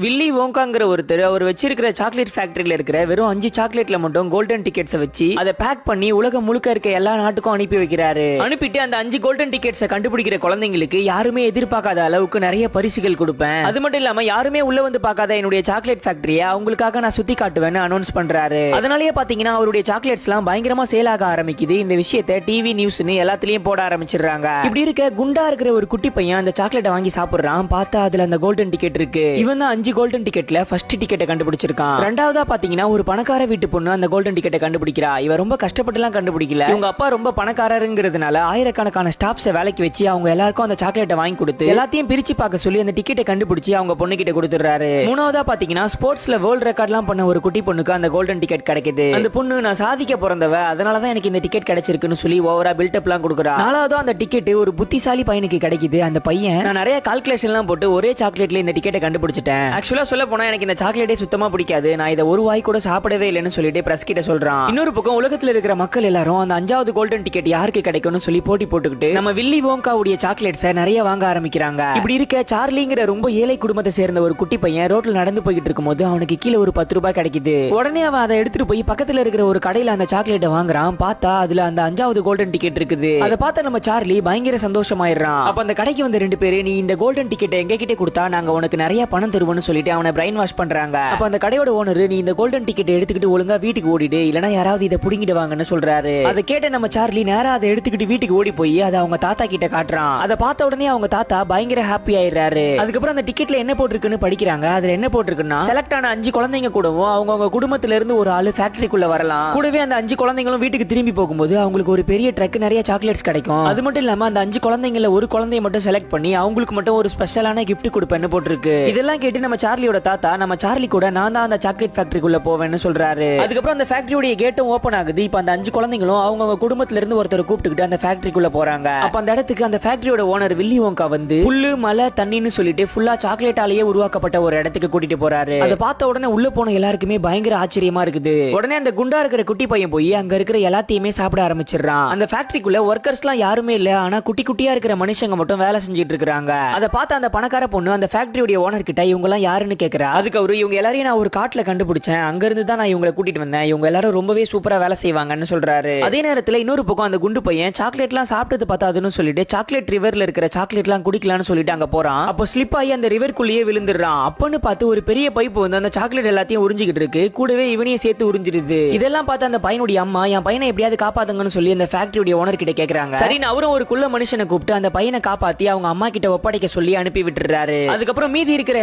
வில்லி வோங்காங்கிற ஒருத்தர் அவர் வச்சிருக்கிற சாக்லேட் ஃபேக்டரியில இருக்கிற வெறும் 5 சாக்லேட்ல மட்டும் கோல்டன் டிக்கெட்ஸை வச்சு அதை பேக் பண்ணி உலகம் முழுக்க இருக்க எல்லா நாட்டுக்கும் அனுப்பி வைக்கிறாரு. அனுப்பிட்டு அந்த 5 கோல்டன் டிக்கெட்ஸை கண்டுபிடிக்கிற குழந்தைங்களுக்கு யாருமே எதிர்பார்க்காத அளவுக்கு நிறைய பரிசுகள் கொடுப்பேன். அது மட்டும் இல்லாம யாருமே உள்ள வந்து பார்க்காத என்னுடைய சாக்லேட் ஃபேக்டரியை அவங்களுக்காக நான் சுத்தி காட்டுவேன்னு அனௌன்ஸ் பண்றாரு. அதனாலேயே பாத்தீங்கன்னா அவருடைய சாக்லேட்ஸ் எல்லாம் பயங்கரமா சேல் ஆக ஆரம்பிக்குது. இந்த விஷயத்தை டிவி நியூஸ்னு எல்லாத்துலயும் போட ஆரம்பிச்சிடுறாங்க. இப்படி இருக்க குண்டா இருக்கிற ஒரு குட்டி பையன் அந்த சாக்லேட்டை வாங்கி சாப்பிடுறான். பார்த்தா அதுல அந்த கோல்டன் டிக்கெட் இருக்கு. இவன் தான் 5 கோல்டன் டிக்கெட்ல ஃபர்ஸ்ட் டிக்கெட்டை கண்டுபிடிச்சிருக்கான். ரெண்டாவதா பாத்தீங்கன்னா ஒரு பணக்கார வீட்டு பொண்ணு அந்த கோல்டன் டிக்கெட்டை கண்டுபிடிக்கிறா. இவ ரொம்ப கஷ்டப்பட்டு எல்லாம் கண்டுபிடிக்கல. இவங்க அப்பா ரொம்ப பணக்காரருங்கிறதுனால ஆயிரக்கணக்கான ஸ்டாஃப்ஸை வேலைக்கு வச்சு அவங்க எல்லாருக்கும் அந்த சாக்லேட்டை வாங்கி கொடுத்து எல்லாத்தையும் பிரிச்சு பார்க்க சொல்லி அந்த டிக்கெட்டை கண்டுபிடிச்சு அவங்க பொண்ணு கிட்ட கொடுத்துறாரு. மூணாவதா பாத்தீங்கன்னா ஸ்போர்ட்ஸ்ல வேர்ல்ட் ரெக்கார்ட்லாம் பண்ண ஒரு குட்டி பொண்ணுக்கு அந்த கோல்டன் டிக்கெட் கிடைக்குது. அந்த பொண்ணு நான் சாதிக்க பிறந்தவ, அதனாலதான் எனக்கு இந்த டிக்கெட் கிடைச்சிருக்குன்னு சொல்லி ஓவரா பில்டப் எல்லாம் கொடுக்குறா. நாலாவதா அந்த டிக்கெட் ஒரு புத்திசாலி பையனுக்கு கிடைக்குது. அந்த பையன் நான் நிறைய கால்குலேஷன் எல்லாம் போட்டு ஒரே சாக்லேட்ல இந்த டிக்கெட்டை கண்டுபிடிச்சிட்டேன். ஆக்சுவலா சொல்ல போனா எனக்கு இந்த சாக்லேட்டே சுத்தமா பிடிக்காது, நான் இதை ஒரு வாய் கூட சாப்பிடவே இல்லைன்னு சொல்லிட்டு பிரஸ் கிட்ட சொல்றான். இன்னொரு பக்கம் உலகத்துல இருக்கிற மக்கள் எல்லாரும் அந்த 5வது கோல்டன் டிக்கெட் யாருக்கு கிடைக்கும்னு சொல்லி போட்டி போட்டுக்கிட்டு நம்ம வில்லி வோங்காவுடைய சாக்லேட்ஸை நிறைய வாங்க ஆரம்பிக்கிறாங்க. இப்படி இருக்க சார்லிங்கிற ரொம்ப ஏழை குடும்பத்தை சேர்ந்த ஒரு குட்டி பையன் ரோட்ல நடந்து போயிட்டு இருக்கும்போது அவனுக்கு கீழே ஒரு 10 ரூபாய் கிடைக்குது. உடனே அவன் அதை எடுத்துட்டு போய் பக்கத்துல இருக்கிற ஒரு கடையில அந்த சாக்லேட்டை வாங்குறான். பார்த்தா அதுல அந்த 5வது கோல்டன் டிக்கெட் இருக்குது. அதை பார்த்த நம்ம சார்லி பயங்கர சந்தோஷமாயிடுறான். அப்ப அந்த கடைக்கு வந்த 2 பேரு நீ இந்த கோல்டன் டிக்கெட்டை எங்க கிட்ட கொடுத்தா நாங்க உனக்கு நிறைய பணம் தருவோம்னு சொல்லிட்டு அவனை பிரைன் வாஷ் பண்றாங்க. அப்ப அந்த கடையோட ஓனர் நீ இந்த கோல்டன் டிக்கெட் எடுத்துக்கிட்டு ஒழுங்கா வீட்டுக்கு ஓடிடு, இல்லனா யாராவது இதை புடிங்கிடுவாங்கன்னு சொல்றாரு. அதை கேட்ட நம்ம சார்லி நேரா அதை எடுத்துக்கிட்டு வீட்டுக்கு ஓடி போய் அதை அவங்க தாத்தா கிட்ட காட்டுறான். அதை பார்த்த உடனே அவங்க தாத்தா பயங்கர ஹாப்பி ஆயிடுறாரு. அதுக்கப்புறம் அந்த டிக்கெட்ல என்ன போட்டிருக்குன்னு படிக்கிறாங்க. அதுல என்ன போட்டிருக்குன்னா செலக்ட் ஆன 5 குழந்தைங்க கூடவும் அவங்க குடும்பத்துல இருந்து ஒரு ஆளு ஃபேக்டரிக்குள்ள வரலாம். கூடவே அந்த 5 குழந்தைங்களும் வீட்டுக்கு திரும்பி போகும்போது அவங்களுக்கு ஒரு பெரிய ட்ரக் நிறைய சாக்லேட்ஸ் கிடைக்கும். அது மட்டும் இல்லாம அந்த 5 குழந்தைங்கள ஒரு குழந்தைய மட்டும் செலக்ட் பண்ணி அவங்களுக்கு மட்டும் ஒரு ஸ்பெஷலான கிஃப்ட் கொடுப்பேன்னு போட்டிருக்கு. இதெல்லாம் கேட்டு நம்ம சார்லியோட தாத்தா நம்ம சார்லி கூட நான் தான் அந்த சாக்லேட் ஃபேக்டரிக்குள்ள போவேன்னு சொல்றாரு. அதுக்கப்புறம் அந்த ஃபேக்டரியோட கேட்டும் ஓபன் ஆகுது. இப்ப அந்த 5 குழந்தைங்களும் அவங்க குடும்பத்துல இருந்து ஒருத்தர் கூப்பிட்டுக்கிட்டு அந்த ஃபேக்டரிக்குள்ள போறாங்க. அப்ப அந்த இடத்துக்கு அந்த ஃபேக்டரியோட ஓனர் வில்லி வோங்கா வந்து புல்லு மலை தண்ணின்னு சொல்லிட்டு ஃபுல்லா சாக்லேட்டாலேயே உருவாக்கப்பட்ட ஒரு இடத்துக்கு கூட்டிட்டு போறாரு. அதை பார்த்த உடனே உள்ள போன எல்லாருக்குமே பயங்கர ஆச்சரியமா இருக்குது. உடனே அந்த குண்டா இருக்கிற குட்டி பையன் போய் அங்க இருக்கிற எல்லாத்தையுமே சாப்பிட ஆரம்பிச்சிடுறான். அந்த ஃபேக்டரிக்குள்ள ஒர்க்கர்ஸ் எல்லாம் யாருமே இல்ல, ஆனா குட்டி குட்டியா இருக்கிற மனுஷங்க மட்டும் வேலை செஞ்சிட்டு இருக்காங்க. அதை பார்த்த அந்த பணக்கார பொண்ணு அந்த ஃபேக்டரியோட ஓனர் கிட்ட இவங்க எல்லாம் யாருன்னு கேக்குறா. அதுக்கு அவரு இவங்க எல்லாரையும் நான் ஒரு காட்டுல கண்டுபிடிச்சேன், அங்க இருந்து தான் நான் இவங்களை கூட்டிட்டு வந்தேன், இவங்க எல்லாரும் ரொம்பவே சூப்பரா வேலை செய்வாங்கன்னு சொல்றாரு. அதே நேரத்துல இன்னொரு பக்கம் அந்த குண்டு பையன் சாக்லேட் எல்லாம் சாப்பிட்டது பத்தாதுன்னு சொல்லிட்டு சாக்லேட் ரிவர்ல இருக்கிற சாக்லேட் எல்லாம் குடிக்கலாம்னு சொல்லிட்டு அங்க போறான். அப்போ ஸ்லிப் ஆகி அந்த ரிவர்க்குள்ளேயே விழுந்துடுறான். அப்பன்னு பார்த்து ஒரு பெரிய பைப் வந்து அந்த சாக்லேட் எல்லாத்தையும் உறிஞ்சிக்கிட்டு இருக்கு. கூடவே இவனையும் சேர்த்து உறிஞ்சிடுது. இதெல்லாம் பார்த்து அந்த பையனுடைய அம்மா என் பையனை எப்படியாவது காப்பாத்துங்கன்னு சொல்லி அந்த ஃபேக்டரியோட ஓனர் கிட்ட கேக்குறாங்க. சரின்னு அவரும் ஒரு குள்ள மனுஷனை கூப்பிட்டு அந்த பையனை காப்பாத்தி அவங்க அம்மா கிட்ட ஒப்படைக்க சொல்லி அனுப்பி விட்டுறாரு. அதுக்கப்புறம் மீதி இருக்கிற